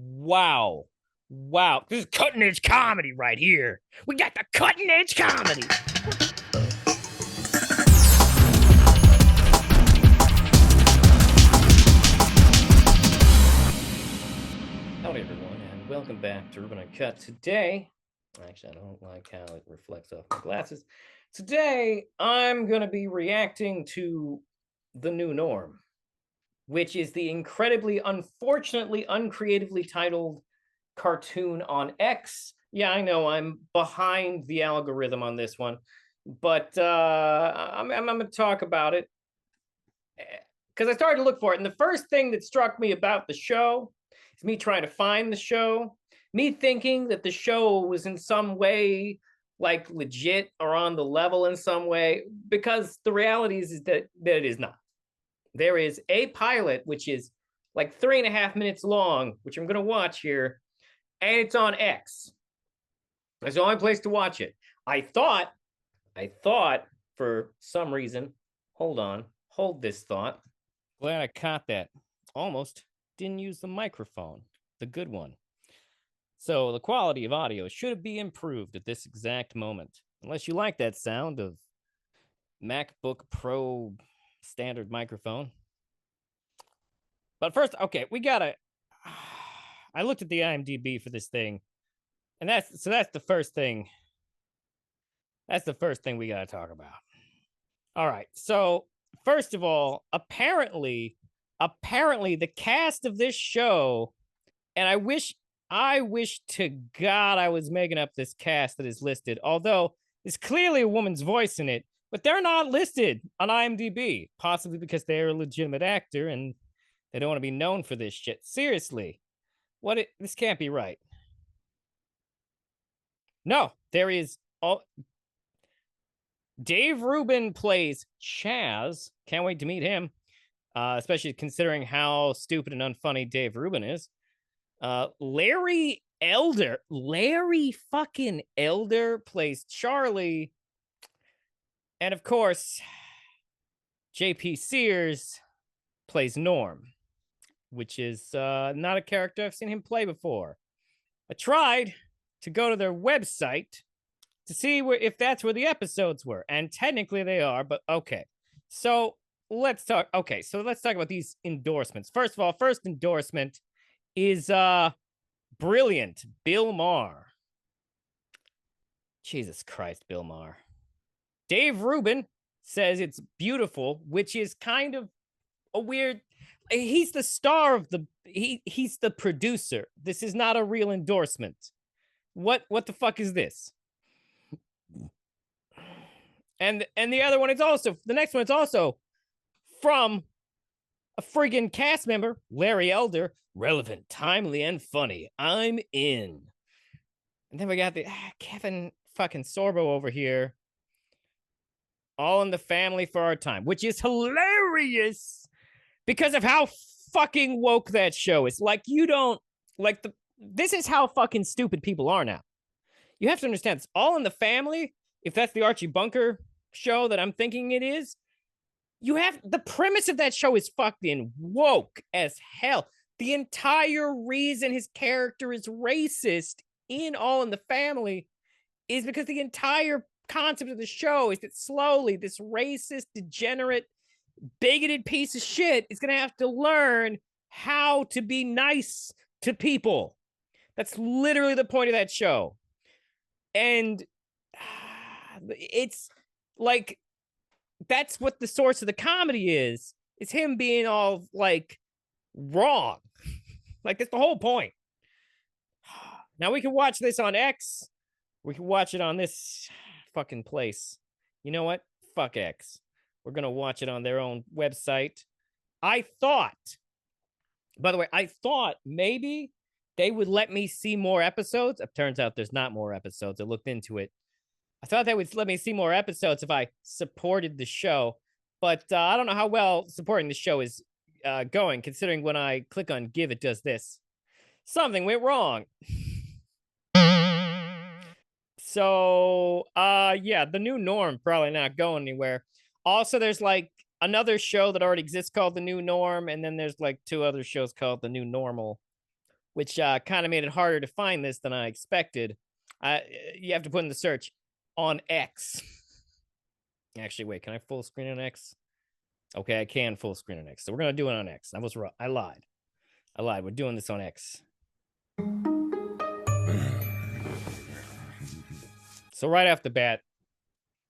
Wow. Wow. This is cutting edge comedy right here. We got the cutting edge comedy. Howdy, everyone, and welcome back to Rubin Uncut. Today, actually, I don't like how it reflects off my glasses. Today, I'm going to be reacting to The New Norm, which is the incredibly, unfortunately, uncreatively titled cartoon on X. Yeah, I know I'm behind the algorithm on this one, but I'm going to talk about it because I started to look for it. And the first thing that struck me about the show is me trying to find the show, me thinking that the show was in some way like legit or on the level in some way, because the reality is that it is not. There is a pilot, which is like 3.5 minutes long, which I'm going to watch here, and it's on X. That's the only place to watch it. I thought for some reason, hold this thought. Glad I caught that. Almost didn't use the microphone, the good one. So the quality of audio should be improved at this exact moment. Unless you like that sound of MacBook Pro standard microphone. But first, okay, we gotta. I looked at the IMDb for this thing, and that's the first thing. That's the first thing we gotta talk about. All right. So first of all, apparently, the cast of this show, and I wish to God I was making up this cast that is listed. Although there's clearly a woman's voice in it, but they're not listed on IMDb, possibly because they're a legitimate actor and they don't want to be known for this shit. Seriously, this can't be right. No, there is all. Dave Rubin plays Chaz. Can't wait to meet him, especially considering how stupid and unfunny Dave Rubin is. Larry fucking Elder plays Charlie. And of course, JP Sears plays Norm, which is not a character I've seen him play before. I tried to go to their website to see if that's where the episodes were, and technically they are, but okay. So let's talk about these endorsements. First of all, first endorsement is brilliant Bill Maher. Jesus Christ, Bill Maher. Dave Rubin says it's beautiful, which is kind of a weird. He's the star of he's the producer. This is not a real endorsement. What the fuck is this? And the other one is also, the next one is also from a friggin' cast member, Larry Elder. Relevant, timely, and funny. I'm in. And then we got the Kevin fucking Sorbo over here. All in the Family for Our Time, which is hilarious because of how fucking woke that show is. Like, you don't, like, this is how fucking stupid people are now. You have to understand, it's All in the Family, if that's the Archie Bunker show that I'm thinking it is, the premise of that show is fucking woke as hell. The entire reason his character is racist in All in the Family is because the entire concept of the show is that slowly this racist, degenerate, bigoted piece of shit is going to have to learn how to be nice to people. That's literally the point of that show. And it's like, that's what the source of the comedy is. It's him being all like wrong. Like, that's the whole point. Now we can watch this on X. We can watch it on this fucking place. You know what? Fuck X. We're going to watch it on their own website. By the way, I thought maybe they would let me see more episodes. It turns out there's not more episodes. I looked into it. I thought they would let me see more episodes if I supported the show. But I don't know how well supporting the show is going, considering when I click on give, it does this. Something went wrong. So, yeah, The New Norm probably not going anywhere. Also, there's like another show that already exists called The New Norm, and then there's like 2 other shows called The New Normal. which kind of made it harder to find this than I expected. You have to put in the search on X. Actually, wait, can I full screen on X? Okay, I can full screen on X. So we're going to do it on X. I was wrong. I lied. We're doing this on X. So right off the bat,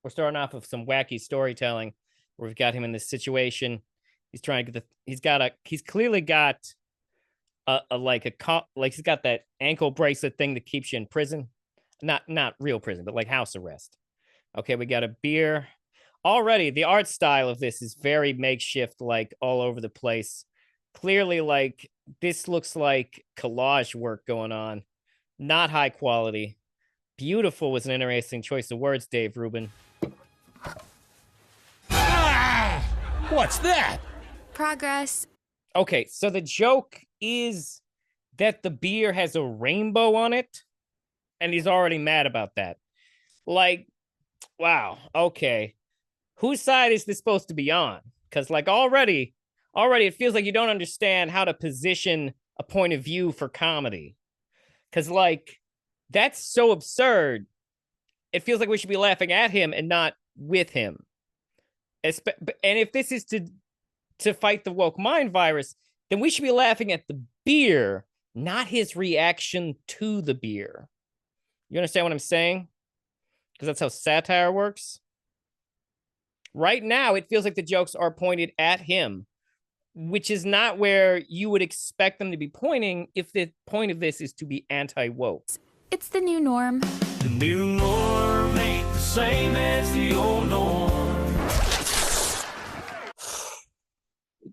we're starting off with some wacky storytelling where we've got him in this situation. He's trying to get he's clearly got he's got that ankle bracelet thing that keeps you in prison. Not real prison, but like house arrest. Okay, we got a beer. Already, the art style of this is very makeshift, like all over the place. Clearly, like this looks like collage work going on. Not high quality. Beautiful was an interesting choice of words, Dave Rubin. Ah! What's that? Progress. Okay, so the joke is that the beer has a rainbow on it, and he's already mad about that. Like, wow, okay. Whose side is this supposed to be on? Because, like, already it feels like you don't understand how to position a point of view for comedy. Because, like, that's so absurd. It feels like we should be laughing at him and not with him. And if this is to fight the woke mind virus, then we should be laughing at the beer, not his reaction to the beer. You understand what I'm saying? Because that's how satire works. Right now, it feels like the jokes are pointed at him, which is not where you would expect them to be pointing if the point of this is to be anti-woke. It's the new norm. The new norm ain't the same as the old norm.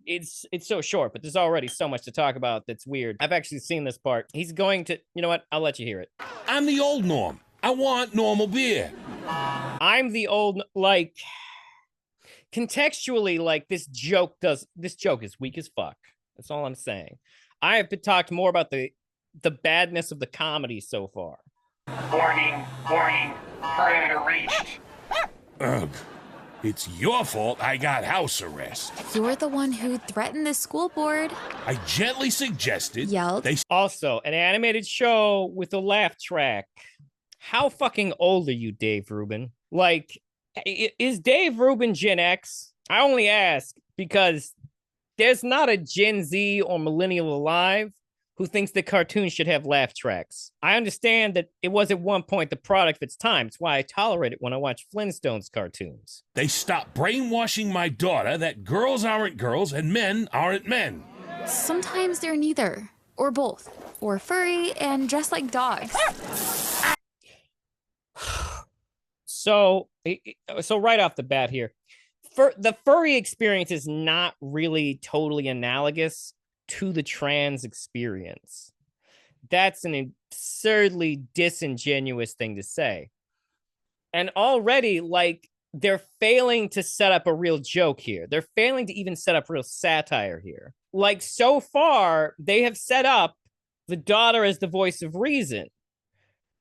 It's so short, but there's already so much to talk about that's weird. I've actually seen this part. He's going to, you know what? I'll let you hear it. I'm the old norm. I want normal beer. I'm the old, like, contextually, like, this joke is weak as fuck. That's all I'm saying. I have talked more about the badness of the comedy so far. Warning, perimeter reached. Ugh. It's your fault I got house arrest. You're the one who threatened the school board. I gently suggested Yelled. Also, an animated show with a laugh track. How fucking old are you, Dave Rubin? Like, is Dave Rubin Gen X? I only ask because there's not a Gen Z or millennial alive who thinks that cartoons should have laugh tracks. I understand that it was at one point the product of its time. It's why I tolerate it when I watch Flintstones cartoons. They stopped brainwashing my daughter that girls aren't girls and men aren't men. Sometimes they're neither, or both, or furry and dressed like dogs. So right off the bat here, the furry experience is not really totally analogous to the trans experience. That's an absurdly disingenuous thing to say. And already, like, they're failing to set up a real joke here. They're failing to even set up real satire here. Like, so far, they have set up the daughter as the voice of reason.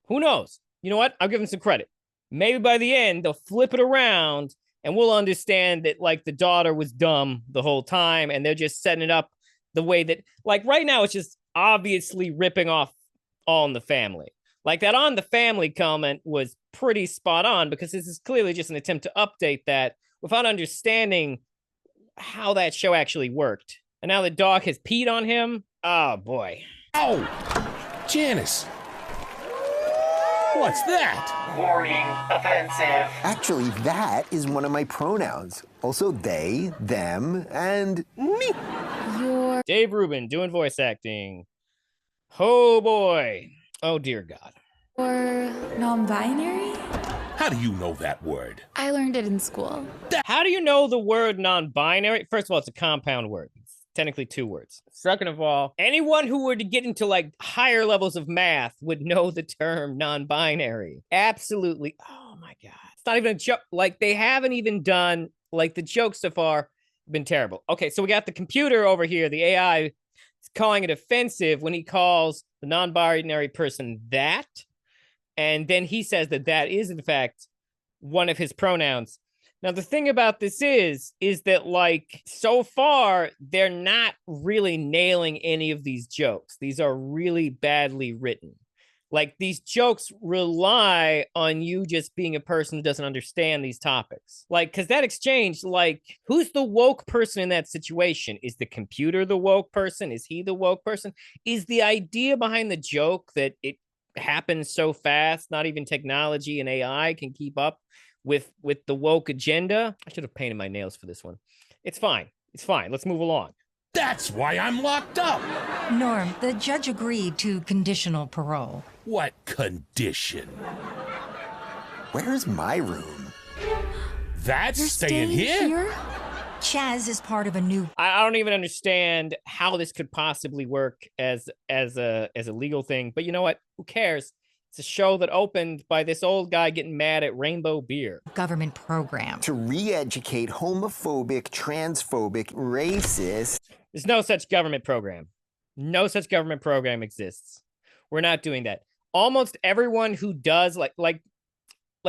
Who knows? You know what? I'll give them some credit. Maybe by the end, they'll flip it around and we'll understand that, like, the daughter was dumb the whole time and they're just setting it up the way that, like, right now, it's just obviously ripping off All in the Family. Like, that On the Family comment was pretty spot on because this is clearly just an attempt to update that without understanding how that show actually worked. And now the dog has peed on him. Oh, boy. Oh, Janice. What's that? Warning, offensive. Actually, that is one of my pronouns. Also they, them, and me. You're Dave Rubin doing voice acting. Oh, boy. Oh, dear God. non-binary? How do you know that word? I learned it in school. How do you know the word non-binary? First of all, it's a compound word. It's technically two words. Second of all, anyone who were to get into, like, higher levels of math would know the term non-binary. Absolutely. Oh, my God. It's not even a joke. Like, they haven't even done, like, the jokes so far have been terrible. Okay, so we got the computer over here, the AI, calling it offensive when he calls the non-binary person that. And then he says that that is, in fact, one of his pronouns. Now, the thing about this is that, like, so far, they're not really nailing any of these jokes. These are really badly written. Like, these jokes rely on you just being a person who doesn't understand these topics. Like, because that exchange, like, who's the woke person in that situation? Is the computer the woke person? Is he the woke person? Is the idea behind the joke that it happens so fast, not even technology and AI can keep up with the woke agenda? I should have painted my nails for this one. It's fine. It's fine. Let's move along. That's why I'm locked up. Norm, the judge agreed to conditional parole. What condition? Where's my room? That's You're staying here? Chaz is part of a new... I don't even understand how this could possibly work as a legal thing. But you know what? Who cares? It's a show that opened by this old guy getting mad at rainbow beer. government program. To re-educate homophobic, transphobic, racist. There's no such government program. No such government program exists. We're not doing that. Almost everyone who does like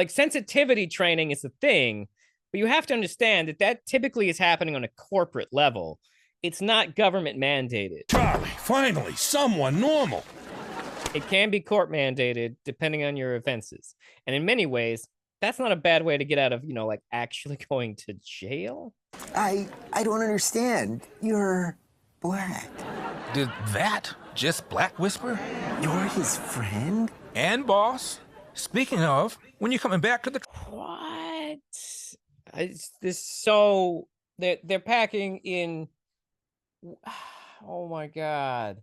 sensitivity training is a thing, but you have to understand that typically is happening on a corporate level. It's not government mandated. Charlie, finally, someone normal. It can be court mandated depending on your offenses. And in many ways, that's not a bad way to get out of, like actually going to jail. I don't understand. You're black. Did that just Black Whisper? You're his friend? And boss? Speaking of, when you coming back to the... What? They're packing in. Oh my god.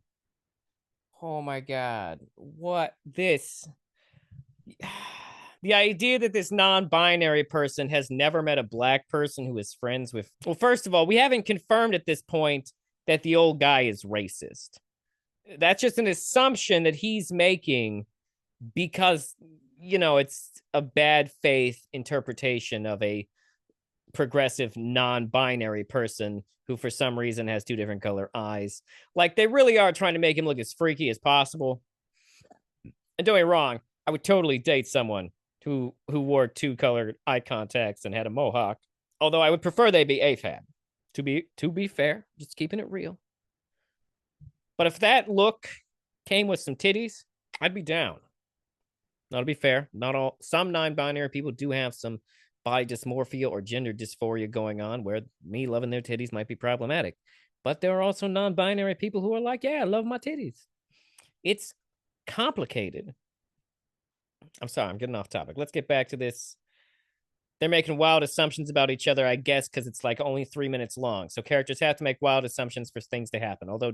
Oh my god. What this? The idea that this non-binary person has never met a black person who is friends with... Well, first of all, we haven't confirmed at this point that the old guy is racist. That's just an assumption that he's making because, it's a bad faith interpretation of a progressive non-binary person who for some reason has two different color eyes. Like, they really are trying to make him look as freaky as possible. And don't get me wrong, I would totally date someone who wore two colored eye contacts and had a mohawk. Although I would prefer they be AFAB. To be fair, just keeping it real. But if that look came with some titties, I'd be down. Now, to be fair, some non-binary people do have some body dysmorphia or gender dysphoria going on where me loving their titties might be problematic. But there are also non-binary people who are like, yeah, I love my titties. It's complicated. I'm sorry, I'm getting off topic. Let's get back to this. They're making wild assumptions about each other, I guess, because it's like only 3 minutes long. So characters have to make wild assumptions for things to happen, although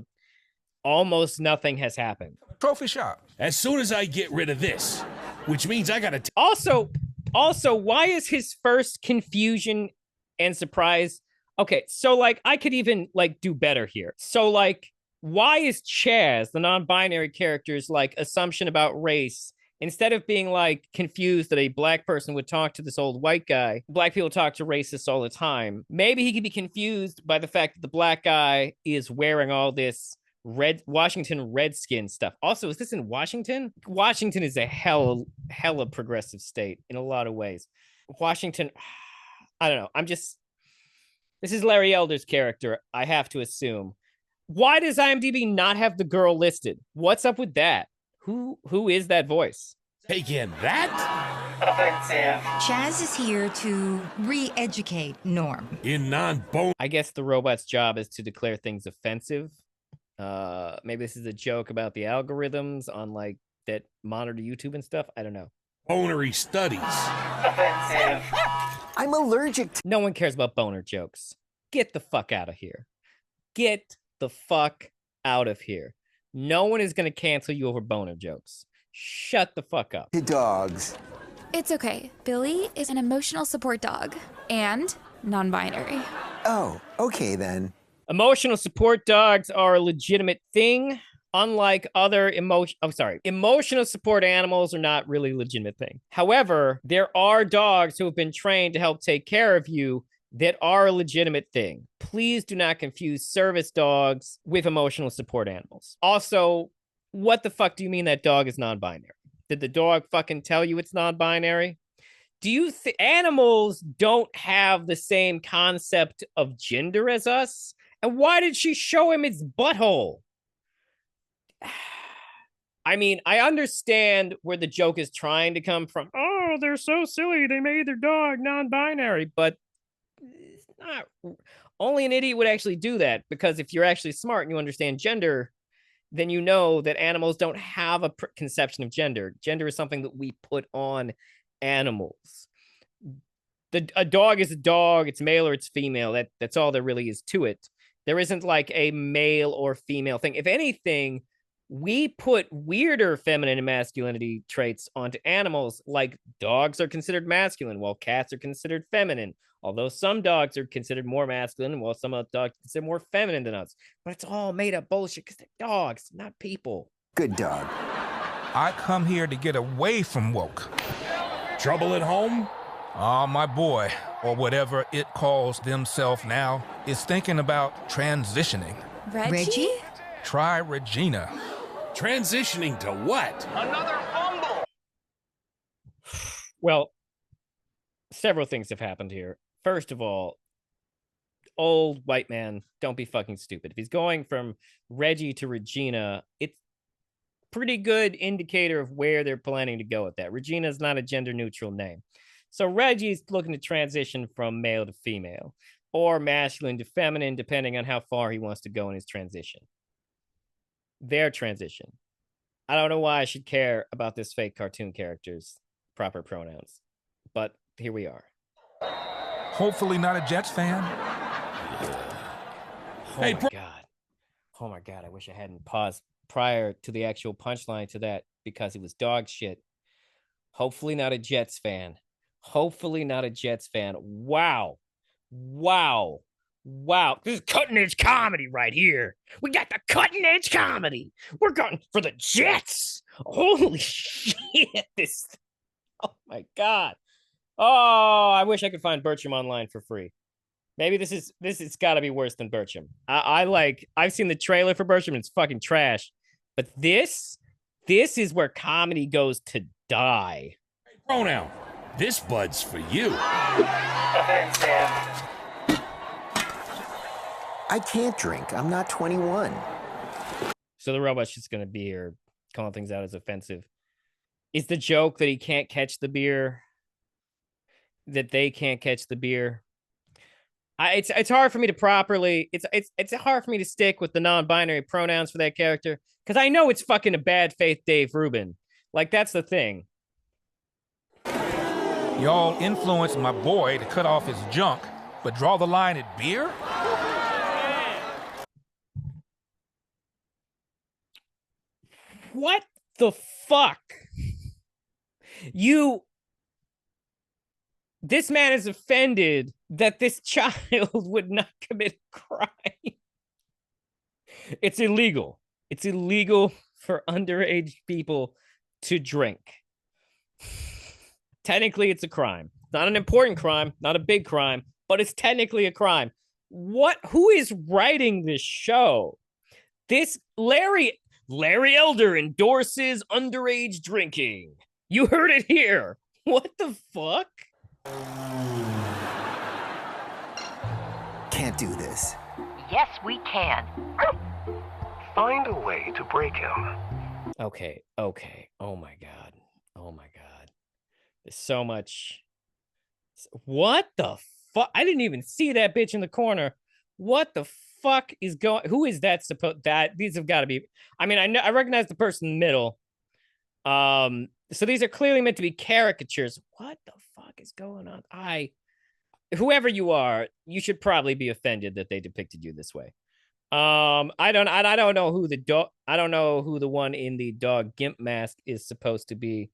almost nothing has happened. trophy shop? As soon as I get rid of this, which means I gotta... Also, why is his first confusion and surprise? Okay, so, like, I could even, like, do better here. So, like, why is Chaz, the non-binary character's, like, assumption about race, instead of being, like, confused that a black person would talk to this old white guy, black people talk to racists all the time, maybe he could be confused by the fact that the black guy is wearing all this Washington Redskin stuff. Also, is this in Washington? Washington is a hella progressive state in a lot of ways. Washington, I don't know. This is Larry Elder's character, I have to assume. Why does IMDb not have the girl listed? What's up with that? Who is that voice? Take in that? Offensive. Chaz is here to re-educate Norm. In non-bone... I guess the robot's job is to declare things offensive. Maybe this is a joke about the algorithms on, like, that monitor YouTube and stuff. I don't know. bonery studies. Offensive. I'm allergic to... No one cares about boner jokes. Get the fuck out of here. Get the fuck out of here. No one is going to cancel you over boner jokes. Shut the fuck up. dogs. It's okay. Billy is an emotional support dog and non-binary. Oh, okay then. Emotional support dogs are a legitimate thing. Unlike other emotional support animals are not really a legitimate thing. However, there are dogs who have been trained to help take care of you that are a legitimate thing. Please do not confuse service dogs with emotional support animals. Also, what the fuck do you mean that dog is non-binary? Did the dog fucking tell you it's non-binary? do you think animals don't have the same concept of gender as us? And why did she show him its butthole? I mean, I understand where the joke is trying to come from. Oh, they're so silly. They made their dog non-binary, but it's not. Only an idiot would actually do that, because if you're actually smart and you understand gender, then you know that animals don't have a conception of gender. Gender is something that we put on animals. A dog is a dog. It's male or it's female. That's all there really is to it. There isn't like a male or female thing. If anything, we put weirder feminine and masculinity traits onto animals, like dogs are considered masculine while cats are considered feminine. Although some dogs are considered more masculine while some dogs are considered more feminine than us. But it's all made up bullshit because they're dogs, not people. Good dog. I come here to get away from woke. Trouble at home? Ah, my boy, or whatever it calls themselves now, is thinking about transitioning. Reggie? Try Regina. Transitioning to what? Well, several things have happened here. First of all, old white man, don't be fucking stupid. If he's going from Reggie to Regina, it's pretty good indicator of where they're planning to go with that. Regina is not a gender neutral name. So Reggie's looking to transition from male to female or masculine to feminine, depending on how far he wants to go in his transition. Their transition. I don't know why I should care about this fake cartoon character's proper pronouns, but here we are. Hopefully not a Jets fan. Oh my God. Oh my God. I wish I hadn't paused prior to the actual punchline to that, because it was dog shit. Hopefully not a Jets fan. Hopefully not a Jets fan. Wow. Wow. Wow. This is cutting edge comedy right here. We got the cutting edge comedy. We're going for the Jets. Holy shit. This. Oh my God. Oh, I wish I could find Bertram online for free. Maybe this is got to be worse than Bertram. I've seen the trailer for Bertram. It's fucking trash. But this is where comedy goes to die. Pronoun. This bud's for you. Offensive. I can't drink. I'm not 21. So the robot's just going to be here calling things out as offensive. Is the joke that he can't catch the beer? That they can't catch the beer? It's hard for me to properly... It's hard for me to stick with the non-binary pronouns for that character, because I know it's fucking a bad faith Dave Rubin. Like, that's the thing. Y'all influenced my boy to cut off his junk, but draw the line at beer? What the fuck? This man is offended that this child would not commit a crime. It's illegal. It's illegal for underage people to drink. Technically, it's a crime. Not an important crime, not a big crime, but it's technically a crime. Who is writing this show? This Larry Elder endorses underage drinking. You heard it here. What the fuck? Can't do this. Yes, we can. Find a way to break him. Okay. Oh my God. There's so much. What the fuck? I didn't even see that bitch in the corner. What the fuck is going? Who is that supposed? These have got to be. I mean, I recognize the person in the middle. So these are clearly meant to be caricatures. What the fuck is going on? Whoever you are, you should probably be offended that they depicted you this way. I don't know who I don't know who the one in the dog gimp mask is supposed to be.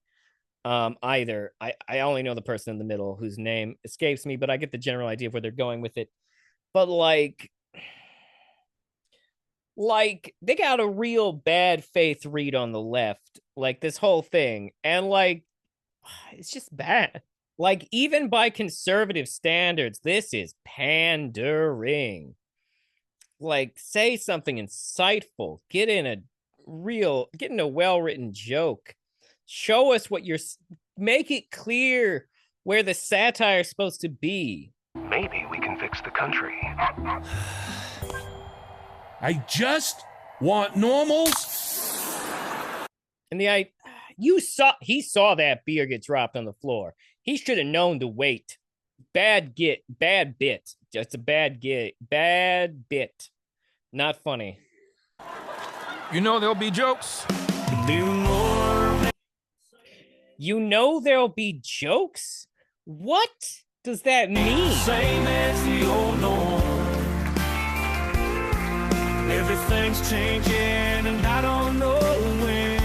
Either. I only know the person in the middle whose name escapes me, but I get the general idea of where they're going with it. But like they got a real bad faith read on the left, like this whole thing, and like it's just bad. Like, even by conservative standards, this is pandering. Like, say something insightful, get in a well-written joke. Show us what make it clear where the satire is supposed to be. Maybe we can fix the country. I just want normals. And he saw that beer get dropped on the floor. He should have known to wait. Bad bit. Just a bad bit. Not funny. You know there'll be jokes. You know there'll be jokes? What does that mean? Same as the old norm. Everything's changing and I don't know when.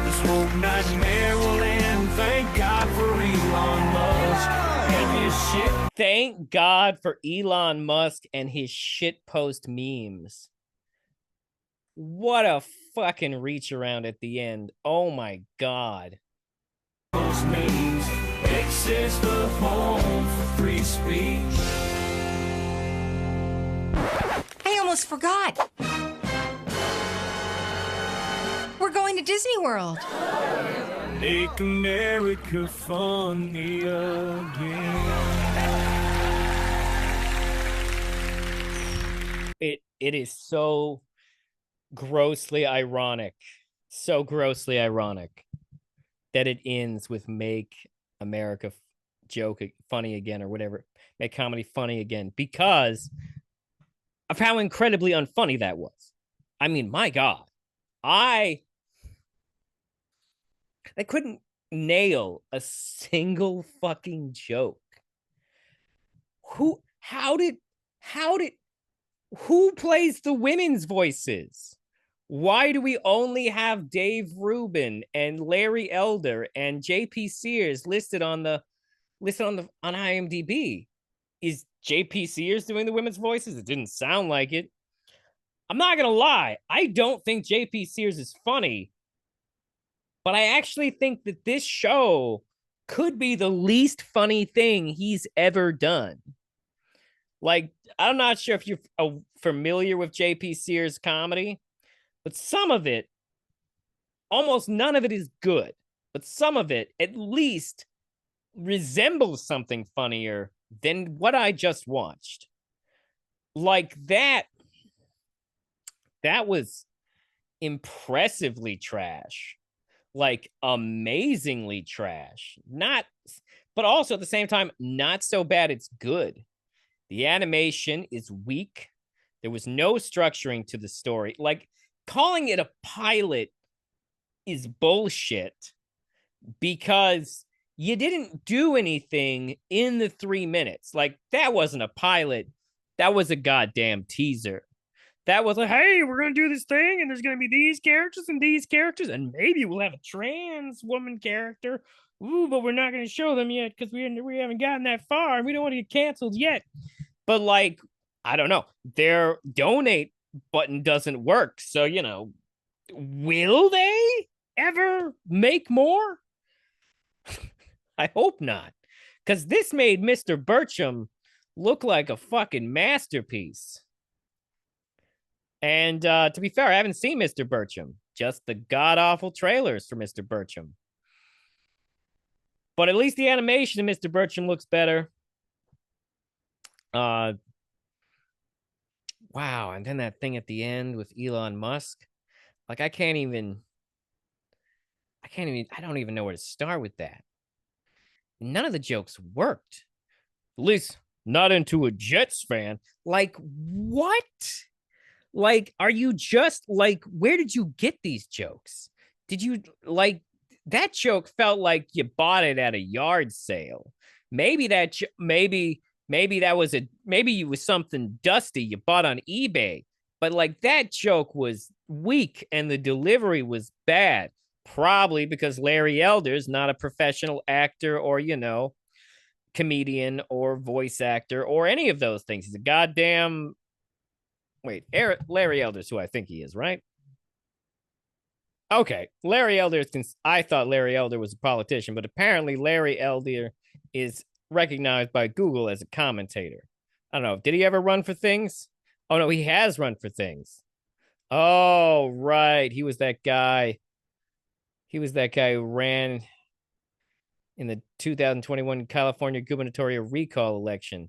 This whole nightmare will end. Thank God for Elon Musk and his shit. Thank God for Elon Musk and his shitpost memes. What a fucking reach around at the end. Oh my God. Those memes. X is the home for free speech. I almost forgot. We're going to Disney World. Make America funny again. It is so grossly ironic. So grossly ironic that it ends with make America joke funny again or whatever. Make comedy funny again because of how incredibly unfunny that was. I mean, my God. I couldn't nail a single fucking joke. Who plays the women's voices? Why do we only have Dave Rubin and Larry Elder and JP Sears listed on IMDb? Is JP Sears doing the women's voices? It didn't sound like it. I'm not gonna lie, I don't think JP Sears is funny, but I actually think that this show could be the least funny thing he's ever done. Like, I'm not sure if you're familiar with JP Sears' comedy, but some of it, almost none of it is good, but some of it at least resembles something funnier than what I just watched. Like that was impressively trash. Like amazingly trash. But also at the same time, not so bad it's good. The animation is weak. There was no structuring to the story. Like, calling it a pilot is bullshit because you didn't do anything in the 3 minutes. Like, that wasn't a pilot. That was a goddamn teaser. That was like, hey, we're going to do this thing, and there's going to be these characters, and maybe we'll have a trans woman character. Ooh, but we're not going to show them yet because we haven't gotten that far, and we don't want to get canceled yet. But, like, I don't know. Their donate button doesn't work. So, will they ever make more? I hope not. Because this made Mr. Burcham look like a fucking masterpiece. And to be fair, I haven't seen Mr. Burcham. Just the god-awful trailers for Mr. Burcham. But at least the animation of Mr. Burcham looks better. Wow, and then that thing at the end with Elon Musk. Like, I don't even know where to start with that. None of the jokes worked. At least not into a Jets fan. Like, what? Like, are you just like, where did you get these jokes? Did you like that joke felt like you bought it at a yard sale? Maybe maybe it was something dusty you bought on eBay, but like that joke was weak and the delivery was bad. Probably because Larry Elder's not a professional actor or, comedian or voice actor or any of those things. He's a goddamn... Wait, Larry Elder's who I think he is, right? Okay, Larry Elder I thought Larry Elder was a politician, but apparently Larry Elder is recognized by Google as a commentator. I don't know. Did he ever run for things? Oh, no, he has run for things. Oh, right. He was that guy who ran in the 2021 California gubernatorial recall election.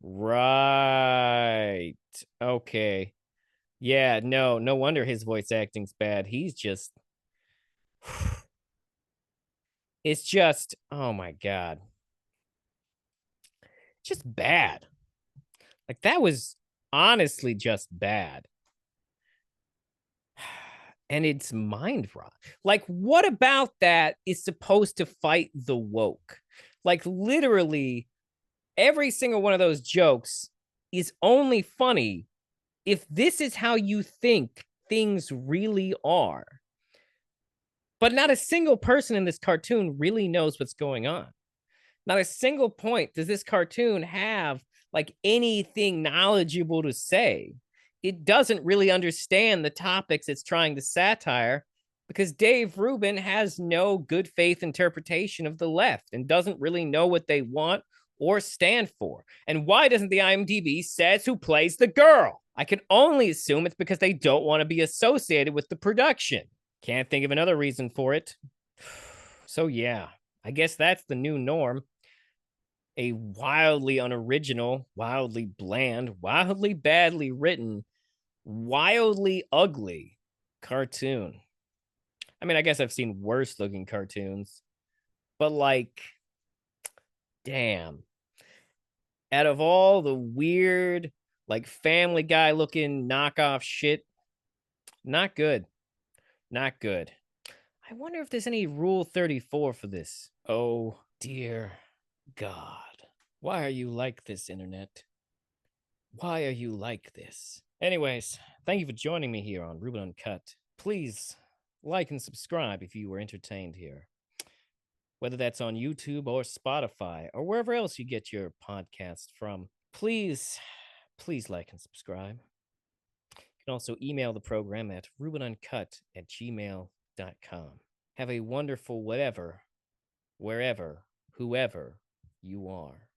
Right. Okay. Yeah, no wonder his voice acting's bad. He's just it's just, oh my God. Just bad. Like that was honestly just bad. And it's mind rot. Like, what about that is supposed to fight the woke? Like, literally, every single one of those jokes is only funny if this is how you think things really are. But not a single person in this cartoon really knows what's going on. Not a single point does this cartoon have like anything knowledgeable to say. It doesn't really understand the topics it's trying to satire because Dave Rubin has no good faith interpretation of the left and doesn't really know what they want or stand for. And why doesn't the IMDb says who plays the girl? I can only assume it's because they don't want to be associated with the production. Can't think of another reason for it. So yeah, I guess that's the new norm. A wildly unoriginal, wildly bland, wildly badly written, wildly ugly cartoon. I mean, I guess I've seen worse looking cartoons, but like, damn. Out of all the weird, like Family Guy looking knockoff shit, not good. Not good. I wonder if there's any Rule 34 for this. Oh, dear God. Why are you like this, internet? Why are you like this? Anyways, thank you for joining me here on Rubin Uncut. Please like and subscribe if you were entertained here. Whether that's on YouTube or Spotify or wherever else you get your podcast from. Please like and subscribe. You can also email the program at rubinuncut@gmail.com. Have a wonderful whatever, wherever, whoever you are.